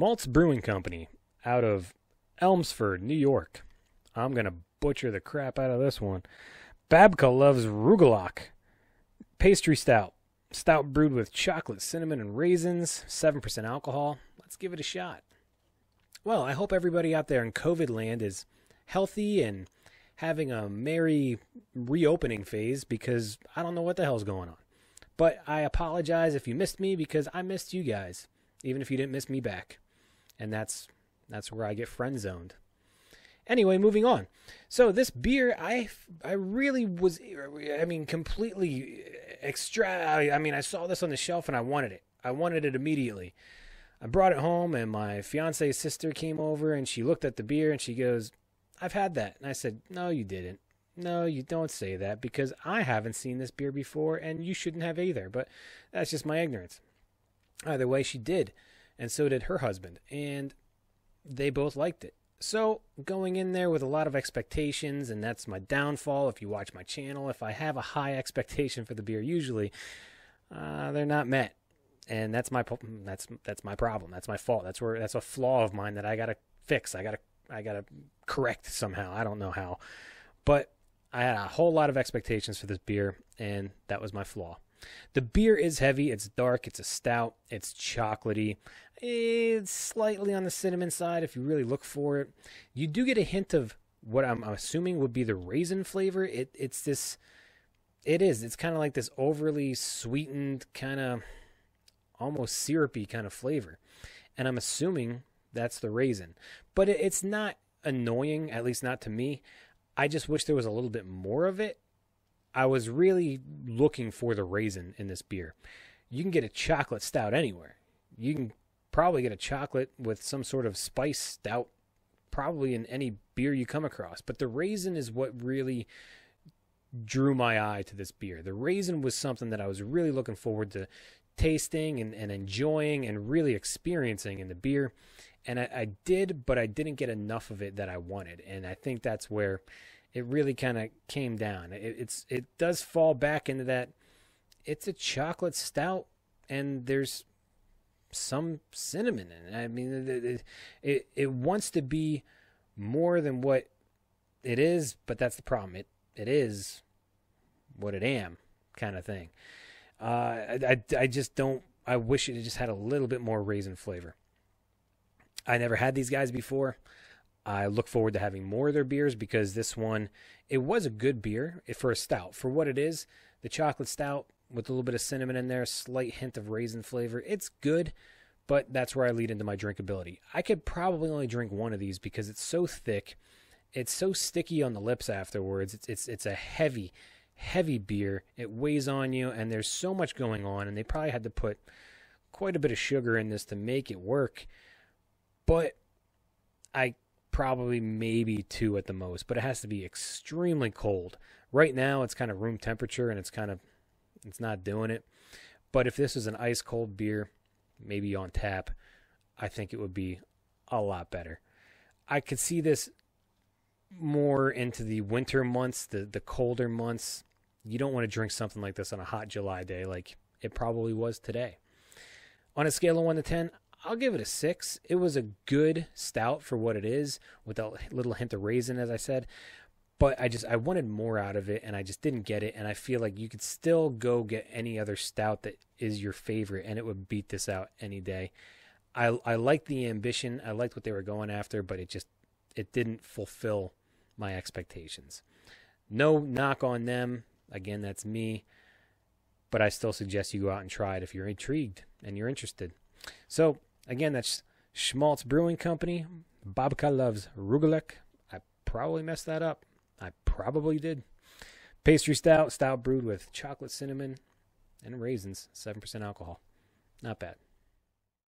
Schmaltz Brewing Company out of Elmsford, New York. I'm going to butcher the crap out of this one. Babka loves Rugelach. Pastry stout. Stout brewed with chocolate, cinnamon, and raisins. 7% alcohol. Let's give it a shot. Well, I hope everybody out there in COVID land is healthy and having a merry reopening phase, because I don't know what the hell's going on. But I apologize if you missed me, because I missed you guys, even if you didn't miss me back. And that's where I get friend zoned. Anyway, moving on. So this beer, I really was, completely I saw this on the shelf and I wanted it. I wanted it immediately. I brought it home and my fiance's sister came over and she looked at the beer and she goes, "I've had that." And I said, "No, you didn't. No, you don't say that, because I haven't seen this beer before and you shouldn't have either." But that's just my ignorance. Either way, she did. And so did her husband. And they both liked it. So going in there with a lot of expectations, and that's my downfall if you watch my channel. If I have a high expectation for the beer, usually they're not met. And that's my problem. That's my fault. That's a flaw of mine that I gotta fix. I gotta correct somehow. I don't know how, but I had a whole lot of expectations for this beer, and that was my flaw. The beer is heavy. It's dark. It's a stout. It's chocolatey. It's slightly on the cinnamon side if you really look for it. You do get a hint of what I'm assuming would be the raisin flavor. It's kind of like this overly sweetened, kind of almost syrupy kind of flavor. And I'm assuming that's the raisin. But it's not annoying, at least not to me. I just wish there was a little bit more of it. I was really looking for the raisin in this beer. You can get a chocolate stout anywhere. You can probably get a chocolate with some sort of spice stout probably in any beer you come across. But the raisin is what really drew my eye to this beer. The raisin was something that I was really looking forward to tasting and enjoying and really experiencing in the beer. And I did, but I didn't get enough of it that I wanted. And I think that's where it really kind of came down. It does fall back into that. It's a chocolate stout, and there's some cinnamon in it. I mean, it wants to be more than what it is, but that's the problem. It is what it am, kind of thing. I just don't. I wish it just had a little bit more raisin flavor. I never had these guys before. I look forward to having more of their beers, because this one, it was a good beer for a stout. For what it is, the chocolate stout with a little bit of cinnamon in there, a slight hint of raisin flavor. It's good, but that's where I lead into my drinkability. I could probably only drink one of these because it's so thick. It's so sticky on the lips afterwards. It's a heavy beer. It weighs on you, and there's so much going on, and they probably had to put quite a bit of sugar in this to make it work. But I probably maybe 2 at the most, but it has to be extremely cold. Right now it's kind of room temperature, and it's not doing it. But if this is an ice cold beer, maybe on tap, I think it would be a lot better. I could see this more into the winter months, the colder months. You don't want to drink something like this on a hot July day like it probably was today. On a scale of 1 to 10, I'll give it a 6. It was a good stout for what it is, with a little hint of raisin, as I said. But I wanted more out of it, and I just didn't get it. And I feel like you could still go get any other stout that is your favorite, and it would beat this out any day. I liked the ambition. I liked what they were going after, but it didn't fulfill my expectations. No knock on them. Again, that's me. But I still suggest you go out and try it if you're intrigued and you're interested. So, again, that's Schmaltz Brewing Company. Babka loves Rugelach. I probably messed that up. I probably did. Pastry stout brewed with chocolate, cinnamon, and raisins. 7% alcohol. Not bad.